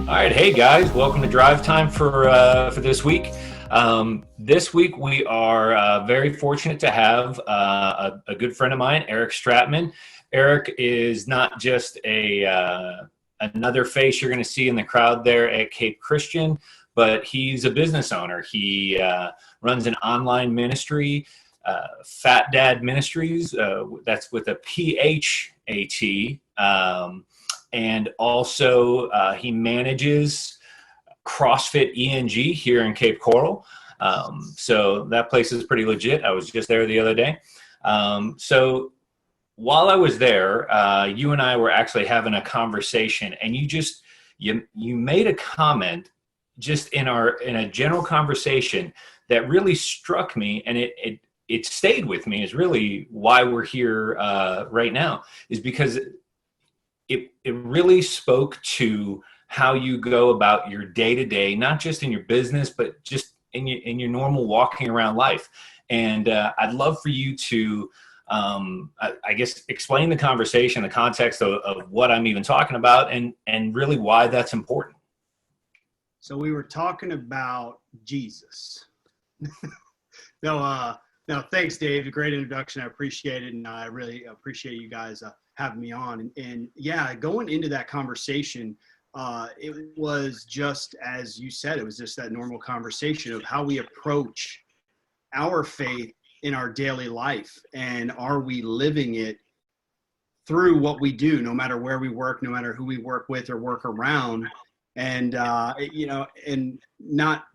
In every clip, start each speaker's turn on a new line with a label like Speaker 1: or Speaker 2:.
Speaker 1: All right, hey guys, welcome to Drivetime for this week. This week we are very fortunate to have a good friend of mine, Eric Stratman. Eric is not just another face you're going to see in the crowd there at Cape Christian, but he's a business owner. He runs an online ministry, Fat Dad Ministries. That's with a PHAT. And also he manages CrossFit ENG here in Cape Coral. So that place is pretty legit. I was just there the other day. So while I was there, you and I were actually having a conversation, and you made a comment just in a general conversation that really struck me, and it stayed with me. Is really why we're here right now, is because it really spoke to how you go about your day-to-day, not just in your business, but just in your normal walking around life. And I'd love for you to, I guess, explain the conversation, the context of what I'm even talking about, and really why that's important.
Speaker 2: So we were talking about Jesus. No, thanks, Dave. A great introduction. I appreciate it, and I really appreciate you guys having me on. And yeah, going into that conversation, it was just, as you said, it was just that normal conversation of how we approach our faith in our daily life, and are we living it through what we do, no matter where we work, no matter who we work with or work around, and and not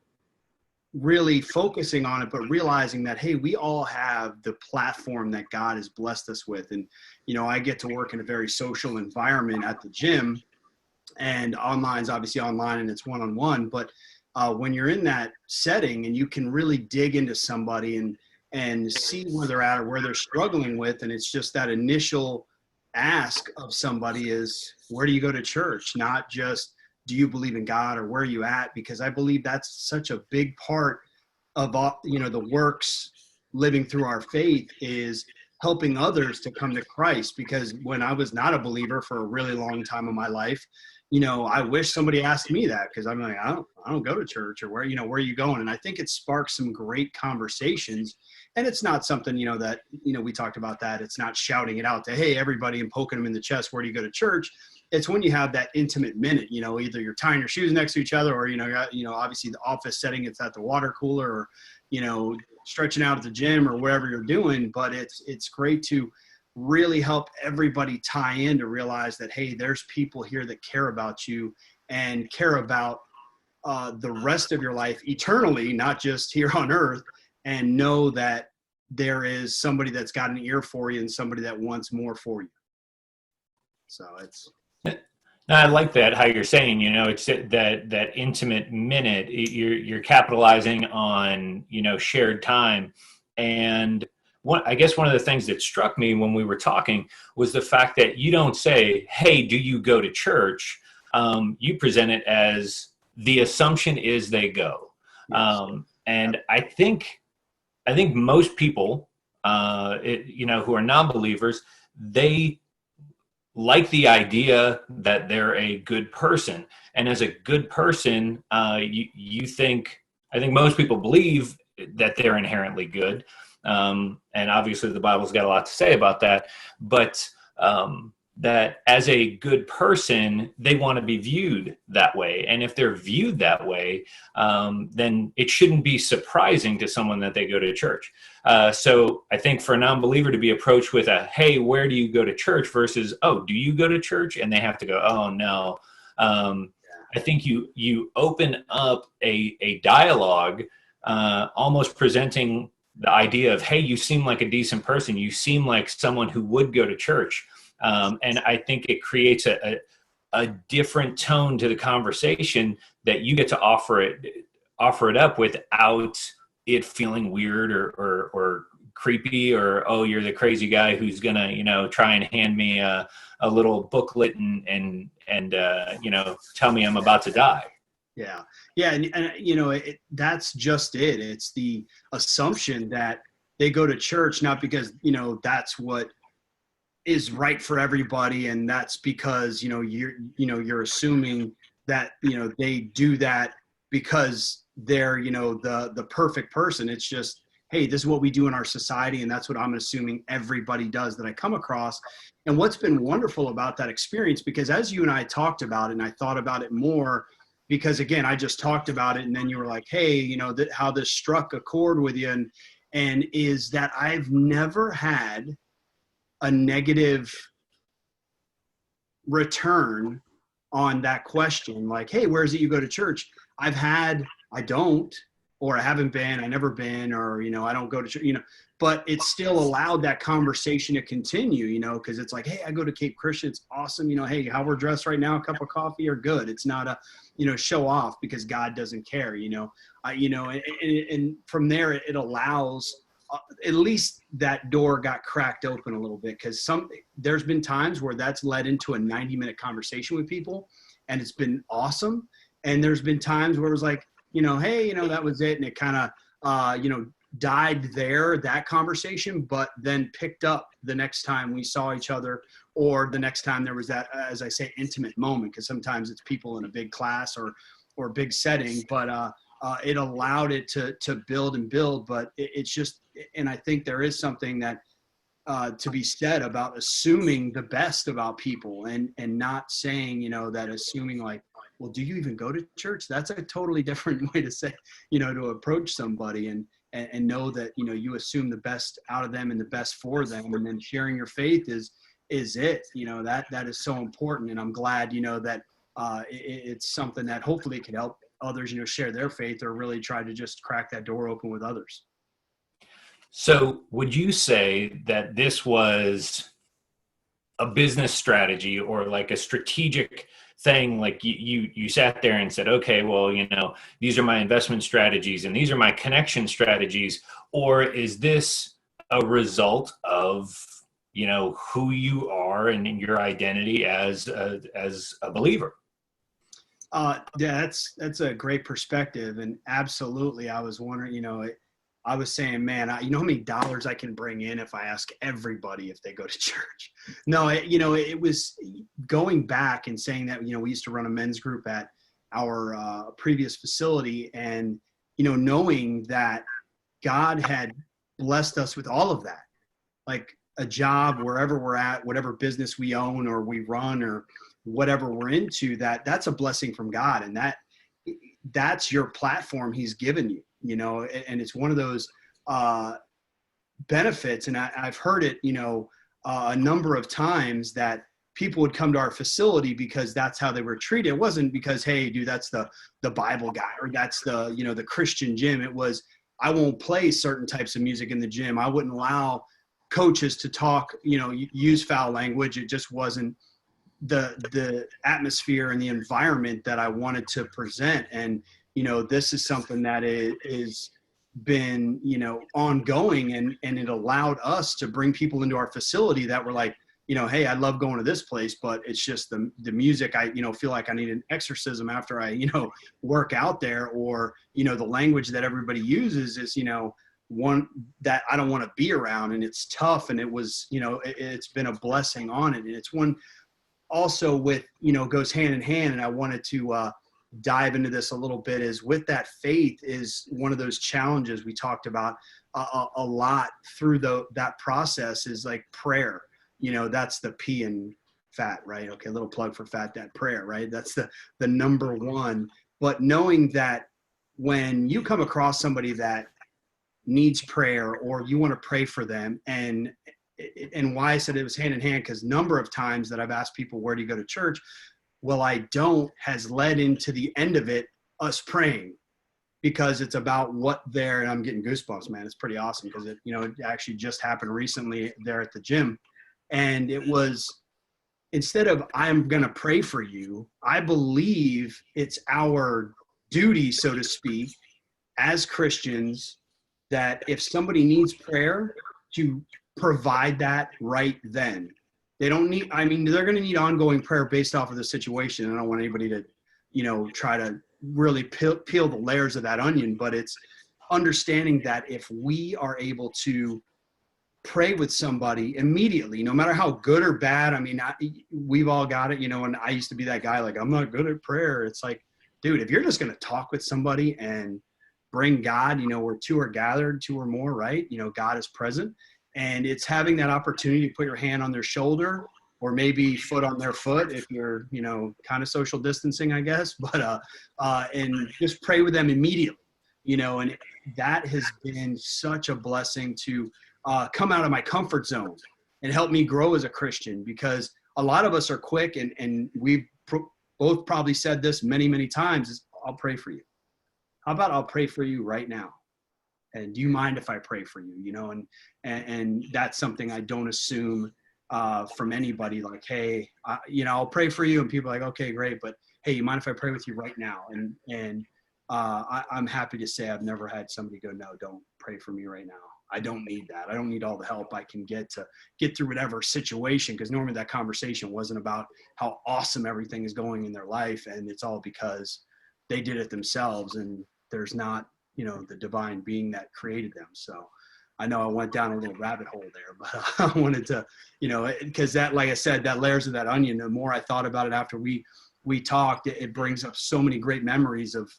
Speaker 2: really focusing on it, but realizing that, hey, we all have the platform that God has blessed us with. And, I get to work in a very social environment at the gym, and online's obviously online and it's one-on-one. But when you're in that setting and you can really dig into somebody and see where they're at or where they're struggling with, and it's just that initial ask of somebody is, where do you go to church? Not just, do you believe in God, or where are you at? Because I believe that's such a big part of, the works living through our faith, is helping others to come to Christ. Because when I was not a believer for a really long time in my life, I wish somebody asked me that, because I'm like, I don't go to church, or where are you going? And I think it sparks some great conversations. And it's not something, that, we talked about that. It's not shouting it out to, hey, everybody, and poking them in the chest, where do you go to church? It's when you have that intimate minute, either you're tying your shoes next to each other, or, obviously the office setting, it's at the water cooler, or, stretching out at the gym, or whatever you're doing. But it's great to really help everybody tie in to realize that, hey, there's people here that care about you and care about the rest of your life eternally, not just here on earth, and know that there is somebody that's got an ear for you and somebody that wants more for you. So it's...
Speaker 1: No, I like that, how you're saying, it's that intimate minute. You're capitalizing on, shared time. And I guess one of the things that struck me when we were talking was the fact that you don't say, hey, do you go to church? You present it as, the assumption is they go. Yes. And I think most people, who are non-believers, they like the idea that they're a good person. And as a good person, I think most people believe that they're inherently good. And obviously the Bible's got a lot to say about that, but that as a good person, they want to be viewed that way. And if they're viewed that way, then it shouldn't be surprising to someone that they go to church. So I think for a non-believer to be approached with a, hey, where do you go to church, versus, oh, do you go to church? And they have to go, oh, no. I think you open up a dialogue, almost presenting the idea of, hey, you seem like a decent person. You seem like someone who would go to church. And I think it creates a different tone to the conversation that you get to offer it up without it feeling weird or creepy, or, oh, you're the crazy guy who's gonna, try and hand me a little booklet and tell me I'm about to die.
Speaker 2: Yeah. And that's just it. It's the assumption that they go to church not because, that's what is right for everybody, and that's because you're assuming that, they do that because they're, the perfect person. It's just, hey, this is what we do in our society, and that's what I'm assuming everybody does that I come across. And what's been wonderful about that experience, because as you and I talked about it, and I thought about it more, because again, I just talked about it, and then you were like, hey, how this struck a chord with you, and is that I've never had a negative return on that question. Like, hey, where is it you go to church? I don't, or I haven't been, I never been, or, I don't go to church, but it still allowed that conversation to continue, because it's like, hey, I go to Cape Christian. It's awesome. Hey, how we're dressed right now, a cup of coffee are good. It's not a, show off, because God doesn't care, and from there it allows, at least that door got cracked open a little bit, because there's been times where that's led into a 90-minute conversation with people, and it's been awesome. And there's been times where it was like, hey, that was it. And it kind of, died there, that conversation, but then picked up the next time we saw each other, or the next time there was that, as I say, intimate moment, because sometimes it's people in a big class or big setting, but it allowed it to build and build. But it's just, and I think there is something that to be said about assuming the best about people, and not saying, that assuming like, well, do you even go to church? That's a totally different way to say, to approach somebody, and know that, you assume the best out of them and the best for them. And then sharing your faith is it, that is so important. And I'm glad, that it's something that hopefully can help others, share their faith, or really try to just crack that door open with others.
Speaker 1: So would you say that this was a business strategy, or like a strategic thing? Like you sat there and said, okay, well, these are my investment strategies and these are my connection strategies, or is this a result of, who you are and your identity as a believer?
Speaker 2: Yeah, that's a great perspective. And absolutely, I was wondering, I was saying, man, how many dollars I can bring in if I ask everybody if they go to church? No, it was going back and saying that, we used to run a men's group at our previous facility, and, knowing that God had blessed us with all of that, like a job wherever we're at, whatever business we own or we run or whatever we're into, that's a blessing from God. And that's your platform he's given you. And it's one of those benefits. And I've heard it, a number of times, that people would come to our facility because that's how they were treated. It wasn't because, hey, dude, that's the Bible guy, or that's the, the Christian gym. It was, I won't play certain types of music in the gym. I wouldn't allow coaches to talk, use foul language. It just wasn't the atmosphere and the environment that I wanted to present. And, this is something that is been, ongoing, and it allowed us to bring people into our facility that were like, hey, I love going to this place, but it's just the music. I, feel like I need an exorcism after I, work out there, or, the language that everybody uses is, one that I don't want to be around, and it's tough. And it was, it's been a blessing on it. And it's one also with, goes hand in hand. And I wanted to, dive into this a little bit, is with that faith is one of those challenges we talked about a lot through that process, is like prayer. That's the P in fat, right? Okay. A little plug for Fat Dad Prayer, right? That's the number one. But knowing that when you come across somebody that needs prayer, or you want to pray for them, and why I said it was hand in hand, because number of times that I've asked people, where do you go to church? Well, I don't, has led into the end of it, us praying, because it's about what they're, and I'm getting goosebumps, man. It's pretty awesome, because it actually just happened recently there at the gym. And it was, instead of, I'm going to pray for you, I believe it's our duty, so to speak, as Christians, that if somebody needs prayer, to provide that right then. They don't need, they're going to need ongoing prayer based off of the situation. I don't want anybody to, try to really peel the layers of that onion, but it's understanding that if we are able to pray with somebody immediately, no matter how good or bad. I mean, we've all got it, and I used to be that guy, like, I'm not good at prayer. It's like, dude, if you're just going to talk with somebody and bring God, where two are gathered, two or more, right? God is present. And it's having that opportunity to put your hand on their shoulder, or maybe foot on their foot if you're, kind of social distancing, I guess, but, and just pray with them immediately, and that has been such a blessing to come out of my comfort zone and help me grow as a Christian, because a lot of us are quick, and we've both probably said this many, many times, is I'll pray for you. How about I'll pray for you right now? And do you mind if I pray for you? And that's something I don't assume from anybody, like, hey, I'll pray for you. And people are like, okay, great. But hey, you mind if I pray with you right now? And I'm happy to say I've never had somebody go, no, don't pray for me right now. I don't need that. I don't need all the help I can get to get through whatever situation. Because normally that conversation wasn't about how awesome everything is going in their life. And it's all because they did it themselves. And there's not, the divine being that created them. So I know I went down a little rabbit hole there, but I wanted to, because that, like I said, that layers of that onion, the more I thought about it after we talked, it brings up so many great memories of,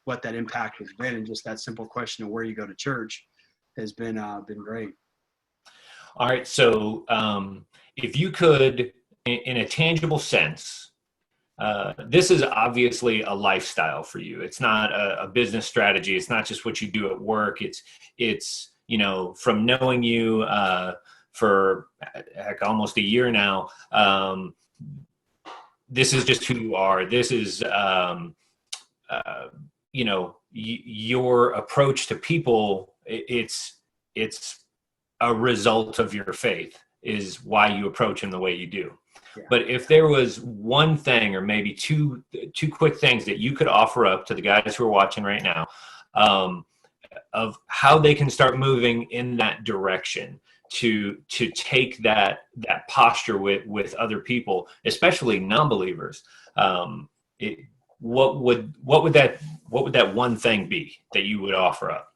Speaker 2: what that impact has been. And just that simple question of where you go to church has been great.
Speaker 1: All right. So if you could, in a tangible sense, this is obviously a lifestyle for you. It's not a business strategy. It's not just what you do at work. It's from knowing you for almost a year now, this is just who you are. This is, your approach to people. It's a result of your faith, is why you approach them the way you do. Yeah. But if there was one thing, or maybe two quick things that you could offer up to the guys who are watching right now, of how they can start moving in that direction to take that posture with other people, especially non-believers, what would that one thing be that you would offer up?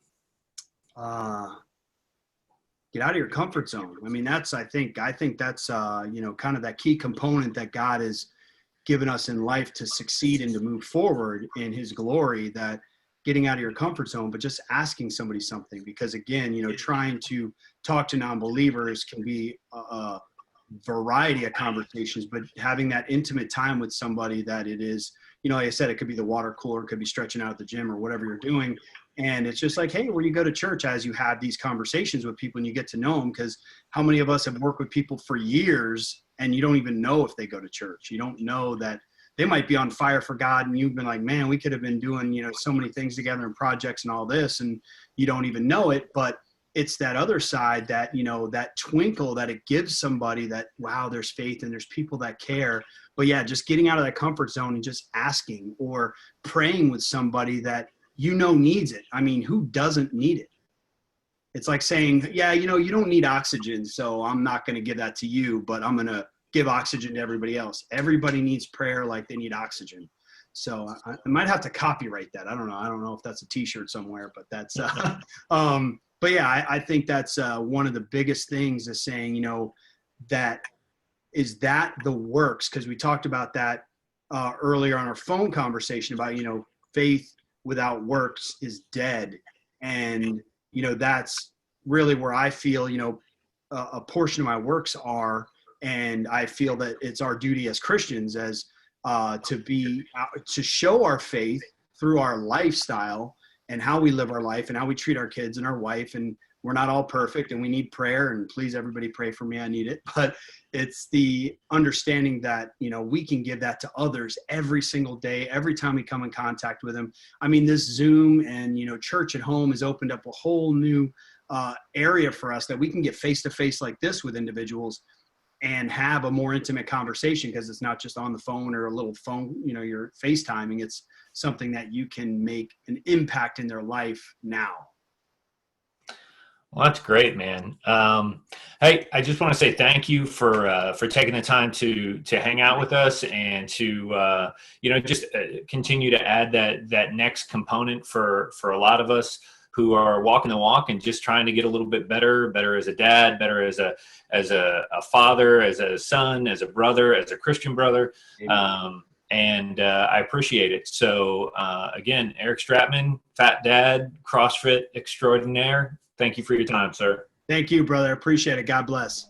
Speaker 2: Get out of your comfort zone. I mean, I think that's, kind of that key component that God has given us in life to succeed and to move forward in his glory, that getting out of your comfort zone, but just asking somebody something. Because again, trying to talk to non-believers can be a variety of conversations, but having that intimate time with somebody that it is, like I said, it could be the water cooler, it could be stretching out at the gym or whatever you're doing. And it's just like, hey, where you go to church, as you have these conversations with people and you get to know them, because how many of us have worked with people for years and you don't even know if they go to church? You don't know that they might be on fire for God, and you've been like, man, we could have been doing, so many things together and projects and all this, and you don't even know it. But it's that other side that, that twinkle that it gives somebody, that, wow, there's faith and there's people that care. But yeah, just getting out of that comfort zone and just asking or praying with somebody that, needs it. I mean, who doesn't need it? It's like saying, yeah, you don't need oxygen, so I'm not going to give that to you, but I'm going to give oxygen to everybody else. Everybody needs prayer like they need oxygen. So I might have to copyright that. I don't know if that's a t-shirt somewhere, but that's, but yeah, I think that's one of the biggest things, is saying, that the works. Cause we talked about that earlier on our phone conversation about, faith without works is dead. And, that's really where I feel, a portion of my works are. And I feel that it's our duty as Christians to show our faith through our lifestyle and how we live our life and how we treat our kids and our wife. And we're not all perfect, and we need prayer, and please, everybody, pray for me. I need it. But it's the understanding that, we can give that to others every single day, every time we come in contact with them. I mean, this Zoom and, church at home has opened up a whole new area for us, that we can get face to face like this with individuals and have a more intimate conversation, because it's not just on the phone or a little phone, you're FaceTiming. It's something that you can make an impact in their life now.
Speaker 1: Well, that's great, man. Hey, I just want to say thank you for taking the time to hang out with us, and to just continue to add that next component for a lot of us who are walking the walk and just trying to get a little bit better as a dad, better as a father, as a son, as a brother, as a Christian brother. And I appreciate it. So again, Eric Stratman, Fat Dad, CrossFit extraordinaire. Thank you for your time, sir.
Speaker 2: Thank you, brother. Appreciate it. God bless.